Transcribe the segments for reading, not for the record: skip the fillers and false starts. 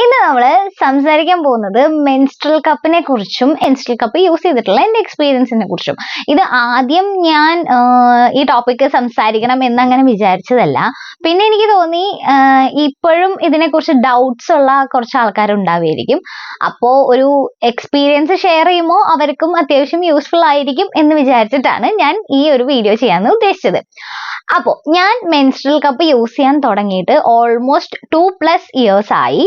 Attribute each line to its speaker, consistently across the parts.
Speaker 1: ഇന്ന് നമ്മൾ സംസാരിക്കാൻ പോകുന്നത് മെൻസ്ട്രൽ കപ്പിനെ കുറിച്ചും മെൻസ്ട്രൽ കപ്പ് യൂസ് ചെയ്തിട്ടുള്ള എൻ്റെ എക്സ്പീരിയൻസിനെ കുറിച്ചും. ഇത് ആദ്യം ഞാൻ ഈ ടോപ്പിക്ക് സംസാരിക്കണം എന്നങ്ങനെ വിചാരിച്ചതല്ല. പിന്നെ എനിക്ക് തോന്നി ഇപ്പോഴും ഇതിനെക്കുറിച്ച് ഡൗട്ട്സ് ഉള്ള കുറച്ച് ആൾക്കാരുണ്ടാവുമായിരിക്കും. അപ്പോൾ ഒരു എക്സ്പീരിയൻസ് ഷെയർ ചെയ്യുമ്പോൾ അവർക്കും അത്യാവശ്യം യൂസ്ഫുൾ ആയിരിക്കും എന്ന് വിചാരിച്ചിട്ടാണ് ഞാൻ ഈ ഒരു വീഡിയോ ചെയ്യാമെന്ന് ഉദ്ദേശിച്ചത്. അപ്പോൾ ഞാൻ മെൻസ്ട്രൽ കപ്പ് യൂസ് ചെയ്യാൻ തുടങ്ങിയിട്ട് ഓൾമോസ്റ്റ് 2+ years ആയി.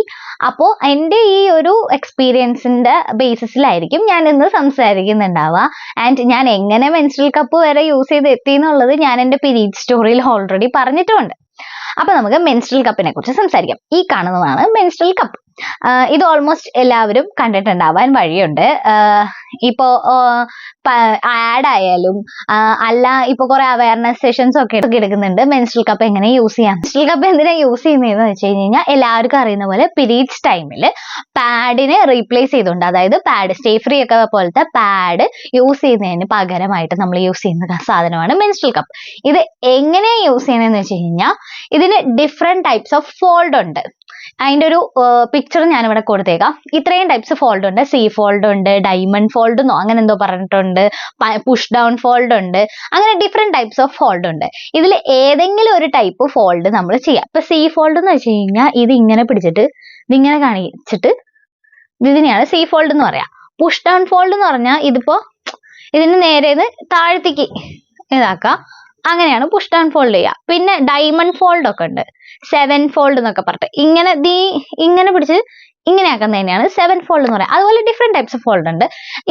Speaker 1: അപ്പോൾ എൻ്റെ ഈ ഒരു എക്സ്പീരിയൻസിന്റെ ബേസിസിലായിരിക്കും ഞാൻ ഇന്ന് സംസാരിക്കുന്നുണ്ടാവുക. ആൻഡ് ഞാൻ എങ്ങനെ മെൻസ്ട്രൽ കപ്പ് വരെ യൂസ് ചെയ്ത് എത്തി എന്നുള്ളത് ഞാൻ എൻ്റെ പീരീഡ് സ്റ്റോറിയിൽ ഓൾറെഡി പറഞ്ഞിട്ടുമുണ്ട്. അപ്പൊ നമുക്ക് മെൻസ്ട്രൽ കപ്പിനെ കുറിച്ച് സംസാരിക്കാം. ഈ കാണുന്നതാണ് മെൻസ്ട്രൽ കപ്പ്. ഇത് ഓൾമോസ്റ്റ് എല്ലാവരും കണ്ടിട്ടുണ്ടാവാൻ വഴിയുണ്ട്. ഇപ്പോ ആഡ് ആയാലും അല്ല ഇപ്പൊ കുറെ അവയർനെസ് സെഷൻസ് ഒക്കെ എടുക്കുന്നുണ്ട് മെൻസ്ട്രൽ കപ്പ് എങ്ങനെ യൂസ് ചെയ്യാം. മെൻസ്ട്രൽ കപ്പ് എന്തിനാ യൂസ് ചെയ്യുന്നതെന്ന് വെച്ച് കഴിഞ്ഞാൽ എല്ലാവർക്കും അറിയുന്ന പോലെ പീരീഡ്സ് ടൈമിൽ പാഡിനെ റീപ്ലേസ് ചെയ്തുകൊണ്ട്, അതായത് പാഡ് സ്റ്റേ ഫ്രീ ഒക്കെ പോലത്തെ പാഡ് യൂസ് ചെയ്യുന്നതിന് പകരമായിട്ട് നമ്മൾ യൂസ് ചെയ്യുന്ന സാധനമാണ് മെൻസ്ട്രൽ കപ്പ്. ഇത് എങ്ങനെ യൂസ് ചെയ്യുന്നതെന്ന് വെച്ച് കഴിഞ്ഞാൽ ഇതിന് ഡിഫറെന്റ് ടൈപ്സ് ഓഫ് ഫോൾഡ് ഉണ്ട്. അതിൻ്റെ ഒരു പിക്ചർ ഞാനിവിടെ കൊടുത്തേക്കാം. ഇത്രയും ടൈപ്സ് ഫോൾഡ് ഉണ്ട്. സി ഫോൾഡ് ഉണ്ട്, ഡയമണ്ട് ഫോൾഡ് എന്നോ അങ്ങനെ എന്തോ പറഞ്ഞിട്ടുണ്ട്, പുഷ് ഡൗൺ ഫോൾഡ് ഉണ്ട്, അങ്ങനെ ഡിഫറെന്റ് ടൈപ്സ് ഓഫ് ഫോൾഡ് ഉണ്ട്. ഇതിൽ ഏതെങ്കിലും ഒരു ടൈപ്പ് ഫോൾഡ് നമ്മൾ ചെയ്യാം. ഇപ്പൊ സി ഫോൾഡ് എന്ന് വെച്ച് കഴിഞ്ഞാൽ ഇത് ഇങ്ങനെ പിടിച്ചിട്ട് ഇതിങ്ങനെ കാണിച്ചിട്ട് ഇതിനെയാണ് സി ഫോൾഡ് എന്ന് പറയാം. പുഷ് ഡൗൺ ഫോൾഡ് എന്ന് പറഞ്ഞാൽ ഇതിപ്പോ ഇതിന് നേരെ താഴത്തേക്ക് ഇതാക്കാം, അങ്ങനെയാണ് പുഷ് ഡൗൺ ഫോൾഡ് ചെയ്യുക. പിന്നെ ഡയമണ്ട് ഫോൾഡ് ഒക്കെ ഉണ്ട്, 7 ഫോൾഡ് എന്നൊക്കെ പറഞ്ഞിട്ട് ഇങ്ങനെ പിടിച്ച് ഇങ്ങനെ ആക്കുന്നതിനെയാണ് 7 ഫോൾഡ് എന്ന് പറയുക. അതുപോലെ ഡിഫറെന്റ് ടൈപ്സ് ഓഫ് ഫോൾഡ് ഉണ്ട്.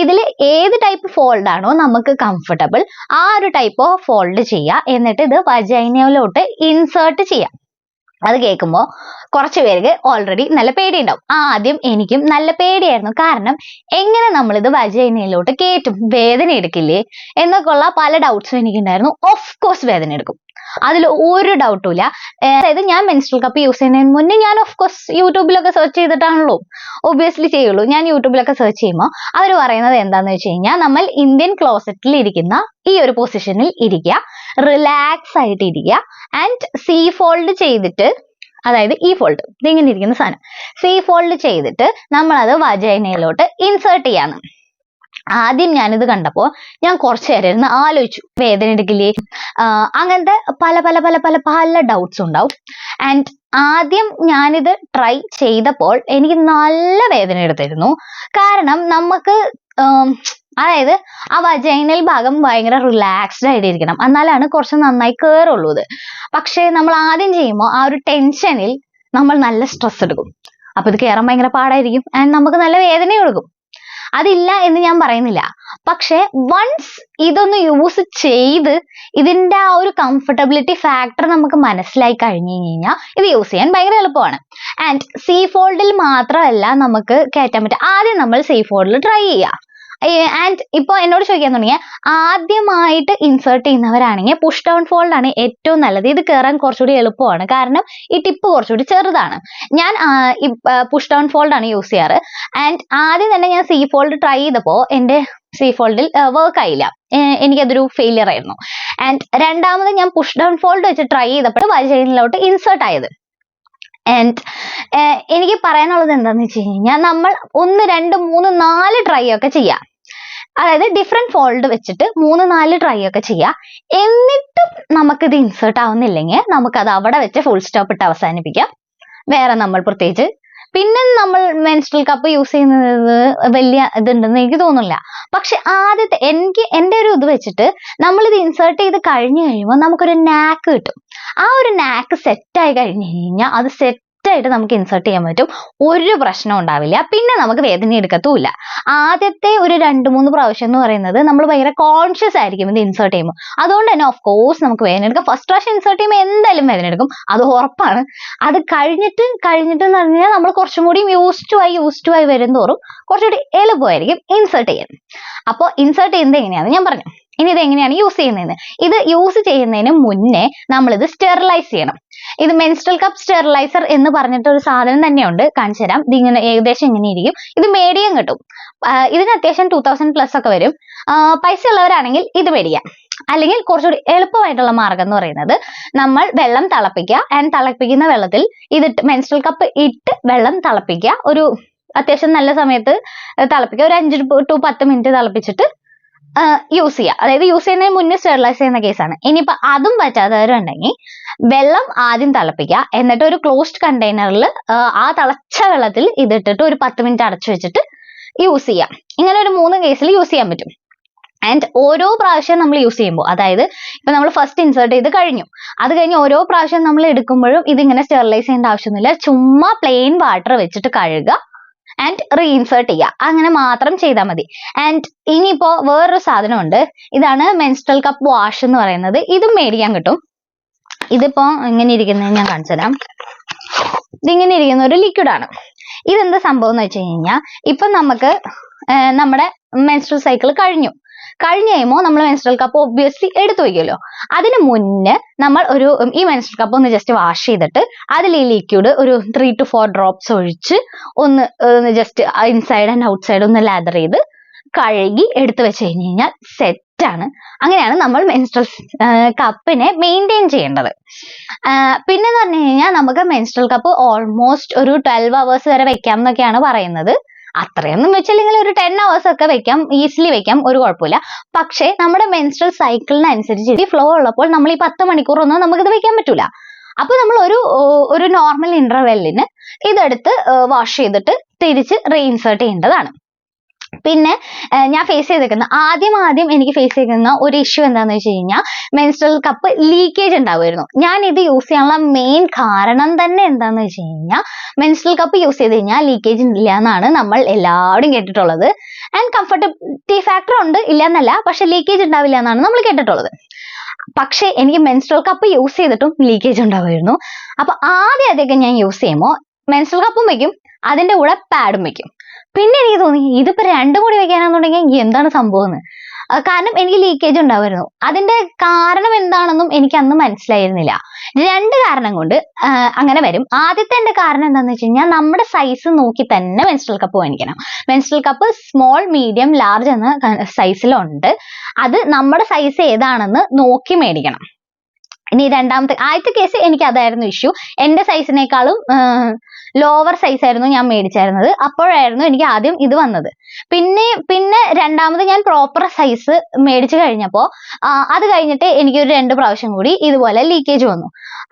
Speaker 1: ഇതിൽ ഏത് ടൈപ്പ് ഫോൾഡ് ആണോ നമുക്ക് കംഫർട്ടബിൾ ആ ഒരു ടൈപ്പ് ഓഫ് ഫോൾഡ് ചെയ്യുക. എന്നിട്ട് ഇത് വജൈനയിലോട്ട് ഇൻസേർട്ട് ചെയ്യാം. അത് കേൾക്കുമ്പോൾ കുറച്ച് പേർക്ക് ഓൾറെഡി നല്ല പേടിയുണ്ടാവും. ആദ്യം എനിക്കും നല്ല പേടിയായിരുന്നു. കാരണം എങ്ങനെ നമ്മളിത് വജൈനയിലോട്ട് കയറ്റും, വേദന എടുക്കില്ലേ എന്നൊക്കെയുള്ള പല ഡൗട്ട്സും എനിക്കുണ്ടായിരുന്നു. ഓഫ് കോഴ്സ് വേദന എടുക്കും, അതിൽ ഒരു ഡൗട്ടും ഇല്ല. അതായത് ഞാൻ മെൻസ്ട്രൽ കപ്പ് യൂസ് ചെയ്യുന്നതിന് മുന്നേ ഞാൻ ഓഫ് കോഴ്സ് യൂട്യൂബിലൊക്കെ സെർച്ച് ചെയ്തിട്ടാണല്ലോ ഒബ്വിയസ്ലി ചെയ്യുള്ളൂ. ഞാൻ യൂട്യൂബിലൊക്കെ സെർച്ച് ചെയ്യുമ്പോൾ അവർ പറയുന്നത് എന്താണെന്ന് വെച്ച് കഴിഞ്ഞാൽ നമ്മൾ ഇന്ത്യൻ ക്ലോസറ്റിൽ ഇരിക്കുന്ന ഈ ഒരു പൊസിഷനിൽ ഇരിക്കുക, റിലാക്സ് ആയിട്ട് ഇരിക്കുക, ആൻഡ് സി ഫോൾഡ് ചെയ്തിട്ട്, അതായത് ഈ ഫോൾഡ് ഇതിങ്ങനെ ഇരിക്കുന്ന സാധനം സി ഫോൾഡ് ചെയ്തിട്ട് നമ്മളത് വജൈനയിലോട്ട് ഇൻസേർട്ട് ചെയ്യാന്ന്. ആദ്യം ഞാനിത് കണ്ടപ്പോൾ ഞാൻ കുറച്ചു നേരം ഇരുന്ന് ആലോചിച്ചു, വേദന എടുക്കില്ലേ, അങ്ങനത്തെ പല പല പല പല പല ഡൗട്ട്സ് ഉണ്ടാവും. ആൻഡ് ആദ്യം ഞാനിത് ട്രൈ ചെയ്തപ്പോൾ എനിക്ക് നല്ല വേദന എടുത്തിരുന്നു. കാരണം നമുക്ക് അതായത് ആ വജൈനൽ ഭാഗം ഭയങ്കര റിലാക്സ്ഡ് ആയിട്ട് ഇരിക്കണം, എന്നാലാണ് കുറച്ച് നന്നായി കയറുള്ളൂ ഇത്. പക്ഷെ നമ്മൾ ആദ്യം ചെയ്യുമ്പോൾ ആ ഒരു ടെൻഷനിൽ നമ്മൾ നല്ല സ്ട്രെസ് എടുക്കും. അപ്പൊ ഇത് കയറാൻ ഭയങ്കര പാടായിരിക്കും, ആൻഡ് നമുക്ക് നല്ല വേദനയും എടുക്കും. അതില്ല എന്ന് ഞാൻ പറയുന്നില്ല. പക്ഷെ വൺസ് ഇതൊന്ന് യൂസ് ചെയ്ത് ഇതിന്റെ ആ ഒരു കംഫർട്ടബിലിറ്റി ഫാക്ടർ നമുക്ക് മനസ്സിലായി കഴിഞ്ഞു കഴിഞ്ഞാൽ ഇത് യൂസ് ചെയ്യാൻ ഭയങ്കര എളുപ്പമാണ്. ആൻഡ് സി ഫോൾഡിൽ മാത്രമല്ല നമുക്ക് കയറ്റാൻ പറ്റുക. ആദ്യം നമ്മൾ സി ഫോൾഡിൽ ട്രൈ ചെയ്യുക. ആൻഡ് ഇപ്പോൾ എന്നോട് ചോദിക്കാൻ തുടങ്ങിയാൽ ആദ്യമായിട്ട് ഇൻസേർട്ട് ചെയ്യുന്നവരാണെങ്കിൽ പുഷ് ഡൗൺ ഫോൾഡ് ആണ് ഏറ്റവും നല്ലത്. ഇത് കയറാൻ കുറച്ചുകൂടി എളുപ്പമാണ്, കാരണം ഈ ടിപ്പ് കുറച്ചുകൂടി ചെറുതാണ്. ഞാൻ പുഷ് ഡൗൺ ഫോൾഡ് ആണ് യൂസ് ചെയ്യാറ്. ആൻഡ് ആദ്യം തന്നെ ഞാൻ സി ഫോൾഡ് ട്രൈ ചെയ്തപ്പോൾ എൻ്റെ സി ഫോൾഡിൽ വർക്ക് ആയില്ല, എനിക്കതൊരു ഫെയിലിയർ ആയിരുന്നു. ആൻഡ് രണ്ടാമത് ഞാൻ പുഷ് ഡൗൺ ഫോൾഡ് വെച്ച് ട്രൈ ചെയ്തപ്പോൾ വജൈനയിലോട്ട് ഇൻസേർട്ട് ആയത്. ആൻഡ് എനിക്ക് പറയാനുള്ളത് എന്താണെന്ന് വെച്ച് കഴിഞ്ഞാൽ നമ്മൾ 1, 2, 3, 4 ട്രൈ ഒക്കെ ചെയ്യാം. അതായത് ഡിഫറെന്റ് ഫോൾഡ് വെച്ചിട്ട് 3, 4 ട്രൈ ഒക്കെ ചെയ്യാം. എന്നിട്ടും നമുക്കിത് ഇൻസേർട്ട് ആവുന്നില്ലെങ്കിൽ നമുക്കത് അവിടെ വെച്ച് ഫുൾ സ്റ്റോപ്പ് ഇട്ട് അവസാനിപ്പിക്കാം. വേറെ നമ്മൾ പ്രത്യേകിച്ച് പിന്നെ നമ്മൾ മെൻസ്ട്രൽ കപ്പ് യൂസ് ചെയ്യുന്നത് വലിയ ഇതുണ്ടെന്ന് എനിക്ക് തോന്നുന്നില്ല. പക്ഷെ ആദ്യത്തെ എൻ്റെ ഒരു ഇത് വെച്ചിട്ട് നമ്മളിത് ഇൻസേർട്ട് ചെയ്ത് കഴിഞ്ഞു കഴിയുമ്പോൾ നമുക്കൊരു നാക്ക് കിട്ടും. ആ ഒരു നാക്ക് സെറ്റായി കഴിഞ്ഞു കഴിഞ്ഞാൽ അത് സെറ്റായിട്ട് നമുക്ക് ഇൻസേർട്ട് ചെയ്യാൻ പറ്റും, ഒരു പ്രശ്നം ഉണ്ടാവില്ല. പിന്നെ നമുക്ക് വേദന എടുക്കത്തുമില്ല. ആദ്യത്തെ ഒരു 2-3 പ്രാവശ്യം എന്ന് പറയുന്നത് നമ്മൾ ഭയങ്കര കോൺഷ്യസ് ആയിരിക്കും ഇത് ഇൻസേർട്ട് ചെയ്യുമ്പോൾ. അതുകൊണ്ട് തന്നെ ഓഫ് കോഴ്സ് നമുക്ക് വേദന എടുക്കാം. ഫസ്റ്റ് പ്രാവശ്യം ഇൻസേർട്ട് ചെയ്യുമ്പോൾ എന്തായാലും വേദന എടുക്കും, അത് ഉറപ്പാണ്. അത് കഴിഞ്ഞിട്ട് എന്ന് പറഞ്ഞാൽ നമ്മൾ കുറച്ചും കൂടി യൂസ് ടു ആയി വരും തോറും കുറച്ചുകൂടി എളുപ്പമായിരിക്കും ഇൻസേർട്ട് ചെയ്യാൻ. അപ്പോൾ ഇൻസേർട്ട് ചെയ്യുന്നത് എങ്ങനെയാണെന്ന് ഞാൻ പറഞ്ഞു. ഇനി ഇത് എങ്ങനെയാണ് യൂസ് ചെയ്യുന്നതെന്ന്. ഇത് യൂസ് ചെയ്യുന്നതിന് മുന്നേ നമ്മളിത് സ്റ്റെറിലൈസ് ചെയ്യണം. ഇത് മെൻസ്ട്രൽ കപ്പ് സ്റ്റെറിലൈസർ എന്ന് പറഞ്ഞിട്ട് ഒരു സാധനം തന്നെയുണ്ട്, കാണിച്ചു തരാം. ഇതിങ്ങനെ ഏകദേശം ഇങ്ങനെ ഇരിക്കും. ഇത് മേടിക്കാൻ കിട്ടും. ഇതിന് അത്യാവശ്യം 2000+ ഒക്കെ വരും. പൈസ ഉള്ളവരാണെങ്കിൽ ഇത് മേടിക്കാം. അല്ലെങ്കിൽ കുറച്ചുകൂടി എളുപ്പമായിട്ടുള്ള മാർഗം എന്ന് പറയുന്നത് നമ്മൾ വെള്ളം തിളപ്പിക്കുക ആൻഡ് തിളപ്പിക്കുന്ന വെള്ളത്തിൽ ഇതിട്ട് മെൻസ്ട്രൽ കപ്പ് ഇട്ട് വെള്ളം തിളപ്പിക്കുക. ഒരു അത്യാവശ്യം നല്ല സമയത്ത് തിളപ്പിക്കുക. ഒരു 5 to 10 മിനിറ്റ് തിളപ്പിച്ചിട്ട് യൂസ് ചെയ്യുക. അതായത് യൂസ് ചെയ്യുന്നതിന് മുന്നേ സ്റ്റെറിലൈസ് ചെയ്യുന്ന കേസാണ്. ഇനിയിപ്പോൾ അതും പറ്റാത്തവരുണ്ടെങ്കിൽ വെള്ളം ആദ്യം തിളപ്പിക്കുക, എന്നിട്ട് ഒരു ക്ലോസ്ഡ് കണ്ടെയ്നറിൽ ആ തിളച്ച വെള്ളത്തിൽ ഇതിട്ടിട്ട് ഒരു 10 മിനിറ്റ് അടച്ചു വെച്ചിട്ട് യൂസ് ചെയ്യാം. ഇങ്ങനെ ഒരു 3 കേസിൽ യൂസ് ചെയ്യാൻ പറ്റും. ആൻഡ് ഓരോ പ്രാവശ്യം നമ്മൾ യൂസ് ചെയ്യുമ്പോൾ, അതായത് ഇപ്പൊ നമ്മൾ ഫസ്റ്റ് ഇൻസേർട്ട് ചെയ്ത് കഴിഞ്ഞു, അത് കഴിഞ്ഞ് ഓരോ പ്രാവശ്യം നമ്മൾ എടുക്കുമ്പോഴും ഇതിങ്ങനെ സ്റ്റെറിലൈസ് ചെയ്യേണ്ട ആവശ്യമൊന്നുമില്ല. ചുമ്മാ പ്ലെയിൻ വാട്ടർ വെച്ചിട്ട് കഴുകുക ആൻഡ് റീഇൻസേർട്ട് ചെയ്യുക. അങ്ങനെ മാത്രം ചെയ്താൽ മതി. ആൻഡ് ഇനിയിപ്പോ വേറൊരു സാധനമുണ്ട്, ഇതാണ് മെൻസ്ട്രൽ കപ്പ് വാഷ് എന്ന് പറയുന്നത്. ഇതും മേടിക്കാൻ കിട്ടും. ഇതിപ്പോ ഇങ്ങനെ ഇരിക്കുന്നത് ഞാൻ കാണിച്ചു തരാം. ഇതിങ്ങനെ ഇരിക്കുന്ന ഒരു ലിക്വിഡ് ആണ്. ഇതെന്താ സംഭവം എന്ന് വെച്ച് കഴിഞ്ഞാൽ, ഇപ്പൊ നമുക്ക് നമ്മുടെ മെൻസ്ട്രൽ സൈക്കിൾ കഴിഞ്ഞു കഴിയുമ്പോൾ നമ്മൾ മെൻസ്ട്രൽ കപ്പ് ഒബ്വിയസ്ലി എടുത്തു വയ്ക്കുമല്ലോ. അതിന് മുന്നേ നമ്മൾ ഈ മെൻസ്ട്രൽ കപ്പ് ഒന്ന് ജസ്റ്റ് വാഷ് ചെയ്തിട്ട് അതിൽ ഈ ലിക്വിഡ് ഒരു 3 to 4 ഡ്രോപ്സ് ഒഴിച്ച് ഒന്ന് just inside and out side ഒന്ന് ലാദർ ചെയ്ത് കഴുകി എടുത്തു വെച്ച് കഴിഞ്ഞാൽ സെറ്റാണ്. അങ്ങനെയാണ് നമ്മൾ മെൻസ്ട്രൽ കപ്പിനെ മെയിൻറ്റെയിൻ ചെയ്യേണ്ടത്. പിന്നെ എന്ന് പറഞ്ഞു കഴിഞ്ഞാൽ നമുക്ക് മെൻസ്ട്രൽ കപ്പ് ഓൾമോസ്റ്റ് ഒരു 12 hours വരെ വെക്കാം എന്നൊക്കെയാണ് പറയുന്നത്. അത്രയൊന്നും വെച്ചില്ലെങ്കിൽ ഒരു 10 hours ഒക്കെ വെക്കാം, ഈസിലി വെക്കാം, ഒരു കുഴപ്പമില്ല. പക്ഷേ നമ്മുടെ മെൻസ്ട്രൽ സൈക്കിളിനനുസരിച്ച് ഫ്ലോ ഉള്ളപ്പോൾ നമ്മൾ ഈ 10 മണിക്കൂറൊന്നും നമുക്കിത് വെക്കാൻ പറ്റൂല. അപ്പൊ നമ്മൾ ഒരു നോർമൽ ഇന്റർവെല്ലിന് ഇതെടുത്ത് വാഷ് ചെയ്തിട്ട് തിരിച്ച് റീഇൻസേർട്ട് ചെയ്യേണ്ടതാണ്. പിന്നെ ഞാൻ ഫേസ് ചെയ്തേക്കുന്ന ആദ്യം എനിക്ക് ഫേസ് ചെയ്തിരുന്ന ഒരു ഇഷ്യൂ എന്താണെന്ന് വെച്ച് കഴിഞ്ഞാൽ മെൻസ്ട്രൽ കപ്പ് ലീക്കേജ് ഉണ്ടാവുമായിരുന്നു. ഞാൻ ഇത് യൂസ് ചെയ്യാനുള്ള മെയിൻ കാരണം തന്നെ എന്താണെന്ന് വെച്ച് കഴിഞ്ഞാൽ മെൻസ്ട്രൽ കപ്പ് യൂസ് ചെയ്ത് കഴിഞ്ഞാൽ ലീക്കേജ് ഇല്ല എന്നാണ് നമ്മൾ എല്ലാവരും കേട്ടിട്ടുള്ളത്. ആൻഡ് കംഫർട്ടബിലിറ്റി ഫാക്ടർ ഉണ്ട്, ഇല്ല എന്നല്ല, പക്ഷെ ലീക്കേജ് ഉണ്ടാവില്ല എന്നാണ് നമ്മൾ കേട്ടിട്ടുള്ളത്. പക്ഷെ എനിക്ക് മെൻസ്ട്രൽ കപ്പ് യൂസ് ചെയ്തിട്ടും ലീക്കേജ് ഉണ്ടാവുമായിരുന്നു. അപ്പൊ ആദ്യമൊക്കെ ഞാൻ യൂസ് ചെയ്യുമ്പോൾ മെൻസ്ട്രൽ കപ്പും വെക്കും, അതിന്റെ കൂടെ പാഡും വെക്കും. പിന്നെ എനിക്ക് തോന്നി ഇതിപ്പോ രണ്ടും കൂടി വെക്കാനാണെന്നുണ്ടെങ്കിൽ എന്താണ് സംഭവം എന്ന്. കാരണം എനിക്ക് ലീക്കേജ് ഉണ്ടാവുമായിരുന്നു. അതിന്റെ കാരണം എന്താണെന്നും എനിക്ക് അന്ന് മനസ്സിലായിരുന്നില്ല. 2 കാരണം കൊണ്ട് അങ്ങനെ വരും. ആദ്യത്തെ കാരണം എന്താണെന്ന് വെച്ച് കഴിഞ്ഞാൽ നമ്മുടെ സൈസ് നോക്കി തന്നെ മെൻസ്ട്രൽ കപ്പ് വാങ്ങിക്കണം. Menstrual cup small, medium, large എന്ന സൈസിലുണ്ട്. അത് നമ്മുടെ സൈസ് ഏതാണെന്ന് നോക്കി മേടിക്കണം. ഇനി ആദ്യത്തെ കേസ് എനിക്ക് അതായിരുന്നു ഇഷ്യൂ. എന്റെ സൈസിനേക്കാളും ലോവർ സൈസ് ആയിരുന്നു ഞാൻ മേടിച്ചായിരുന്നത്. അപ്പോഴായിരുന്നു എനിക്ക് ആദ്യം ഇത് വന്നത്. പിന്നെ രണ്ടാമത് ഞാൻ പ്രോപ്പർ സൈസ് മേടിച്ചു കഴിഞ്ഞപ്പോൾ അത് കഴിഞ്ഞിട്ട് എനിക്ക് ഒരു 2 പ്രാവശ്യം കൂടി ഇതുപോലെ ലീക്കേജ് വന്നു.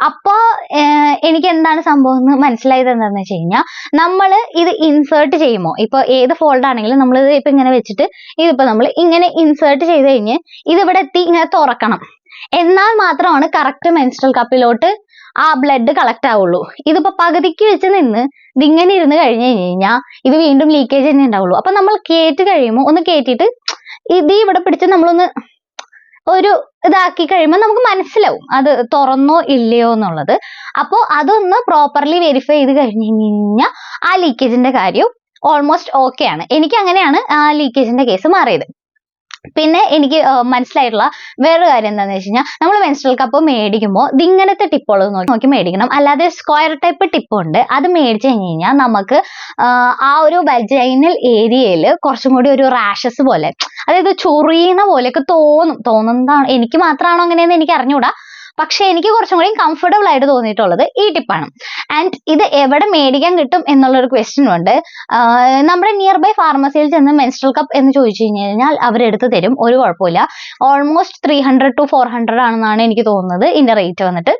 Speaker 1: അപ്പോ എനിക്ക് എന്താണ് സംഭവം എന്ന് മനസ്സിലായത് എന്താണെന്ന് വെച്ച് കഴിഞ്ഞാൽ, നമ്മൾ ഇത് ഇൻസേർട്ട് ചെയ്യുമ്പോൾ, ഇപ്പൊ ഏത് ഫോൾഡ് ആണെങ്കിലും നമ്മൾ ഇത് ഇപ്പൊ ഇങ്ങനെ വെച്ചിട്ട് ഇതിപ്പോ നമ്മൾ ഇങ്ങനെ ഇൻസേർട്ട് ചെയ്ത് കഴിഞ്ഞ് ഇതിവിടെ എത്തി ഇങ്ങനെ തുറക്കണം. എന്നാൽ മാത്രമാണ് കറക്റ്റ് മെൻസ്ട്രൽ കപ്പിലോട്ട് ആ ബ്ലഡ് കളക്ട് ആവുള്ളൂ. ഇതിപ്പോ പകുതിക്ക് വെച്ച് നിന്ന് ഇതിങ്ങനെ ഇരുന്ന് കഴിഞ്ഞു കഴിഞ്ഞാൽ ഇത് വീണ്ടും ലീക്കേജ് തന്നെ ഉണ്ടാവുള്ളൂ. അപ്പൊ നമ്മൾ കേറ്റി കഴിയുമ്പോൾ ഒന്ന് കേറ്റിയിട്ട് ഇത് ഇവിടെ പിടിച്ച് നമ്മളൊന്ന് ഒരു ഇതാക്കി കഴിയുമ്പോൾ നമുക്ക് മനസ്സിലാവും അത് തുറന്നോ ഇല്ലയോ എന്നുള്ളത്. അപ്പോൾ അതൊന്ന് പ്രോപ്പർലി വെരിഫൈ ചെയ്ത് കഴിഞ്ഞു കഴിഞ്ഞാൽ ആ ലീക്കേജിന്റെ കാര്യം ഓൾമോസ്റ്റ് ഓക്കെ ആണ്. എനിക്ക് അങ്ങനെയാണ് ആ ലീക്കേജിന്റെ കേസ് മാറിയത്. പിന്നെ എനിക്ക് മനസ്സിലായിട്ടുള്ള വേറൊരു കാര്യം എന്താണെന്ന് വെച്ച് കഴിഞ്ഞാൽ, നമ്മൾ മെൻസ്ട്രൽ കപ്പ് മേടിക്കുമ്പോൾ ഇതിങ്ങനത്തെ ടിപ്പുള്ളത് നോക്കി മേടിക്കണം. അല്ലാതെ സ്ക്വയർ ടൈപ്പ് ടിപ്പ് ഉണ്ട്, അത് മേടിച്ചു കഴിഞ്ഞാൽ നമുക്ക് ആ ഒരു വജൈനൽ ഏരിയയിൽ കുറച്ചും കൂടി ഒരു റാഷസ് പോലെ, അതായത് ചൊറിയുന്ന പോലെയൊക്കെ തോന്നുന്നതാണ്. എനിക്ക് മാത്രമാണോ അങ്ങനെയെന്ന് എനിക്ക് അറിഞ്ഞൂടാ. പക്ഷെ എനിക്ക് കുറച്ചും കൂടി കംഫർട്ടബിൾ ആയിട്ട് തോന്നിയിട്ടുള്ളത് ഈ ടിപ്പാണ്. ആൻഡ് ഇത് എവിടെ മേടിക്കാൻ കിട്ടും എന്നുള്ളൊരു ക്വസ്റ്റ്യൻ ഉണ്ട്. നമ്മുടെ നിയർ ബൈ ഫാർമസിയിൽ ചെന്ന് മെൻസ്ട്രൽ കപ്പ് എന്ന് ചോദിച്ചു കഴിഞ്ഞാൽ അവരെടുത്ത് തരും, ഒരു കുഴപ്പമില്ല. ഓൾമോസ്റ്റ് 300 to 400 ആണെന്നാണ് എനിക്ക് തോന്നുന്നത് ഇതിന്റെ റേറ്റ് വന്നിട്ട്.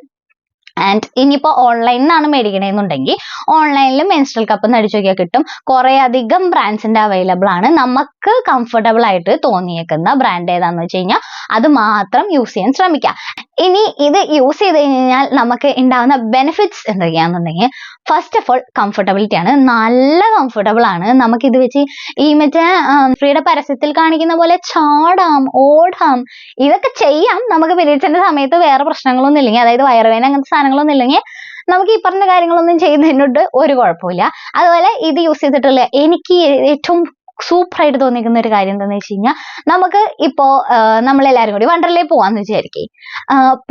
Speaker 1: ആൻഡ് ഇനിയിപ്പോൾ ഓൺലൈനിൽ നിന്നാണ് മേടിക്കണമെന്നുണ്ടെങ്കിൽ ഓൺലൈനിൽ മെൻസ്ട്രൽ കപ്പ് എന്ന് അടിച്ചു നോക്കിയാൽ കിട്ടും. കുറെ അധികം ബ്രാൻഡ്സിന്റെ അവൈലബിൾ ആണ്. നമുക്ക് കംഫർട്ടബിൾ ആയിട്ട് തോന്നിയേക്കുന്ന ബ്രാൻഡ് ഏതാണെന്ന് വെച്ച് കഴിഞ്ഞാൽ അത് മാത്രം യൂസ് ചെയ്യാൻ ശ്രമിക്കുക. ഇനി ഇത് യൂസ് ചെയ്ത് കഴിഞ്ഞാൽ നമുക്ക് ഉണ്ടാവുന്ന ബെനിഫിറ്റ്സ് എന്തൊക്കെയാണെന്നുണ്ടെങ്കിൽ, ഫസ്റ്റ് ഓഫ് ഓൾ കംഫർട്ടബിലിറ്റി ആണ്. നല്ല കംഫർട്ടബിൾ ആണ്. നമുക്കിത് വെച്ച് ഈ മറ്റേ ഫ്രീയുടെ പരസ്യത്തിൽ കാണിക്കുന്ന പോലെ ചാടാം, ഓടാം, ഇതൊക്കെ ചെയ്യാം. നമുക്ക് പീരീഡ്സിന്റെ സമയത്ത് വേറെ പ്രശ്നങ്ങളൊന്നും ഇല്ലെങ്കിൽ, അതായത് വയറുവേദന അങ്ങനത്തെ സാധനങ്ങളൊന്നും ഇല്ലെങ്കിൽ നമുക്ക് ഈ പറഞ്ഞ കാര്യങ്ങളൊന്നും ചെയ്യുന്നതിനോട് ഒരു കുഴപ്പമില്ല. അതുപോലെ ഇത് യൂസ് ചെയ്തിട്ടുള്ള എനിക്ക് ഏറ്റവും സൂപ്പർ ആയിട്ട് തോന്നിക്കുന്ന ഒരു കാര്യം എന്താണെന്ന് വെച്ച് കഴിഞ്ഞാൽ, നമുക്ക് ഇപ്പോ നമ്മളെല്ലാവരും കൂടി വണ്ടർലയിൽ പോവാന്ന് വിചാരിക്കേ,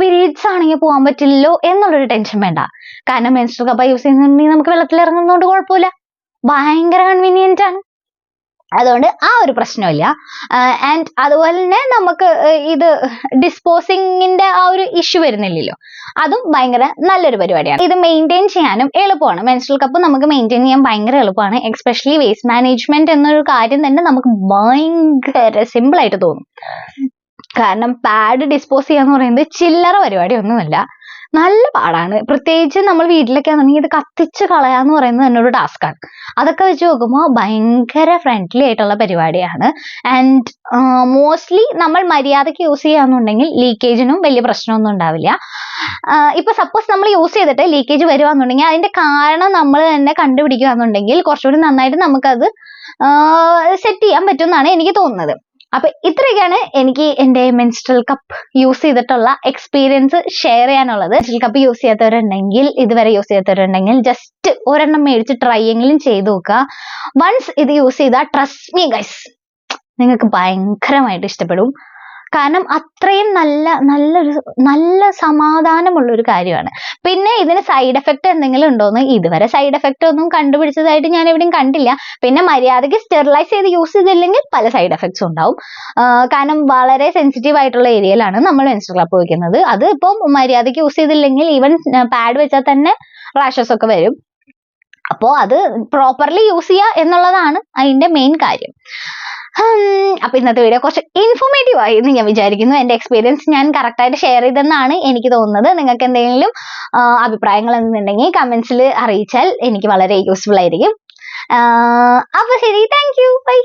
Speaker 1: പീരീഡ്സ് ആണെങ്കിൽ പോകാൻ പറ്റില്ലല്ലോ എന്നുള്ളൊരു ടെൻഷൻ വേണ്ട. കാരണം മെൻസ്ട്രൽ കപ്പ് യൂസ് ചെയ്യുന്നുണ്ടെങ്കിൽ നമുക്ക് വെള്ളത്തിൽ ഇറങ്ങുന്നതുകൊണ്ട് കുഴപ്പമില്ല, ഭയങ്കര കൺവീനിയന്റ് ആണ്. അതുകൊണ്ട് ആ ഒരു പ്രശ്നമില്ല. ആൻഡ് അതുപോലെ തന്നെ നമുക്ക് ഇത് ഡിസ്പോസിങ്ങിന്റെ ആ ഒരു ഇഷ്യൂ വരുന്നില്ലല്ലോ, അതും ഭയങ്കര നല്ലൊരു പരിപാടിയാണ്. ഇത് മെയിൻറ്റെയിൻ ചെയ്യാനും എളുപ്പമാണ്. മെൻസ്ട്രൽ കപ്പ് നമുക്ക് മെയിൻറ്റെയിൻ ചെയ്യാൻ ഭയങ്കര എളുപ്പമാണ്. എക്സ്പെഷ്യലി വേസ്റ്റ് മാനേജ്മെന്റ് എന്നൊരു കാര്യം തന്നെ നമുക്ക് ഭയങ്കര സിമ്പിൾ ആയിട്ട് തോന്നും. കാരണം പാഡ് ഡിസ്പോസ് ചെയ്യാന്ന് പറയുന്നത് ചില്ലറ പരിപാടിയൊന്നുമല്ല, നല്ല പാടാണ്. പ്രത്യേകിച്ച് നമ്മൾ വീട്ടിലൊക്കെ ആണെന്നുണ്ടെങ്കിൽ ഇത് കത്തിച്ച് കളയാന്ന് പറയുന്നത് തന്നെ ഒരു ടാസ്ക്കാണ്. അതൊക്കെ വെച്ച് നോക്കുമ്പോൾ ഭയങ്കര ഫ്രണ്ട്ലി ആയിട്ടുള്ള പരിപാടിയാണ്. ആൻഡ് മോസ്റ്റ്ലി നമ്മൾ മര്യാദയ്ക്ക് യൂസ് ചെയ്യാന്നുണ്ടെങ്കിൽ ലീക്കേജിനും വലിയ പ്രശ്നമൊന്നും ഉണ്ടാവില്ല. ഇപ്പൊ സപ്പോസ് നമ്മൾ യൂസ് ചെയ്തിട്ട് ലീക്കേജ് വരുവാന്നുണ്ടെങ്കിൽ അതിന്റെ കാരണം നമ്മൾ തന്നെ കണ്ടുപിടിക്കുകയാണെന്നുണ്ടെങ്കിൽ കുറച്ചുകൂടി നന്നായിട്ട് നമുക്കത് സെറ്റ് ചെയ്യാൻ പറ്റും എന്നാണ് എനിക്ക് തോന്നുന്നത്. അപ്പൊ ഇത്രയൊക്കെയാണ് എനിക്ക് എന്റെ മെൻസ്ട്രൽ കപ്പ് യൂസ് ചെയ്തിട്ടുള്ള എക്സ്പീരിയൻസ് ഷെയർ ചെയ്യാനുള്ളത്. മെൻസ്ട്രൽ കപ്പ് യൂസ് ചെയ്യാത്തവരുണ്ടെങ്കിൽ, ഇതുവരെ യൂസ് ചെയ്യാത്തവരുണ്ടെങ്കിൽ ജസ്റ്റ് ഒരെണ്ണം മേടിച്ച് ട്രൈ എങ്കിലും ചെയ്ത് നോക്കുക. വൺസ് ഇത് യൂസ് ചെയ്താൽ ട്രസ്റ്റ് മീ ഗൈസ്, നിങ്ങൾക്ക് ഭയങ്കരമായിട്ട് ഇഷ്ടപ്പെടും. കാരണം അത്രയും നല്ല സമാധാനമുള്ള ഒരു കാര്യമാണ്. പിന്നെ ഇതിന് സൈഡ് എഫക്റ്റ് എന്തെങ്കിലും ഉണ്ടോന്ന് ഇതുവരെ സൈഡ് എഫക്റ്റ് ഒന്നും കണ്ടുപിടിച്ചതായിട്ട് ഞാൻ എവിടെയും കണ്ടില്ല. പിന്നെ മര്യാദയ്ക്ക് സ്റ്റെറിലൈസ് ചെയ്ത് യൂസ് ചെയ്തില്ലെങ്കിൽ പല സൈഡ് എഫക്ട്സ് ഉണ്ടാവും. കാരണം വളരെ സെൻസിറ്റീവ് ആയിട്ടുള്ള ഏരിയയിലാണ് നമ്മൾ മെൻസ്ട്രൽ കപ്പ് വയ്ക്കുന്നത്. അത് ഇപ്പം മര്യാദയ്ക്ക് യൂസ് ചെയ്തില്ലെങ്കിൽ ഈവൻ പാഡ് വെച്ചാൽ തന്നെ റാഷസ് ഒക്കെ വരും. അപ്പോൾ അത് പ്രോപ്പർലി യൂസ് ചെയ്യുക എന്നുള്ളതാണ് അതിന്റെ മെയിൻ കാര്യം. അപ്പൊ ഇന്നത്തെ വീഡിയോ കുറച്ച് ഇൻഫോർമേറ്റീവ് ആയി എന്ന് ഞാൻ വിചാരിക്കുന്നു. എന്റെ എക്സ്പീരിയൻസ് ഞാൻ കറക്റ്റ് ആയിട്ട് ഷെയർ ചെയ്തെന്നാണ് എനിക്ക് തോന്നുന്നത്. നിങ്ങൾക്ക് എന്തെങ്കിലും അഭിപ്രായങ്ങൾ എന്നുണ്ടെങ്കിൽ കമന്റ്സിൽ അറിയിച്ചാൽ എനിക്ക് വളരെ യൂസ്ഫുൾ ആയിരിക്കും. അപ്പൊ ശരി, താങ്ക് യു, ബൈ.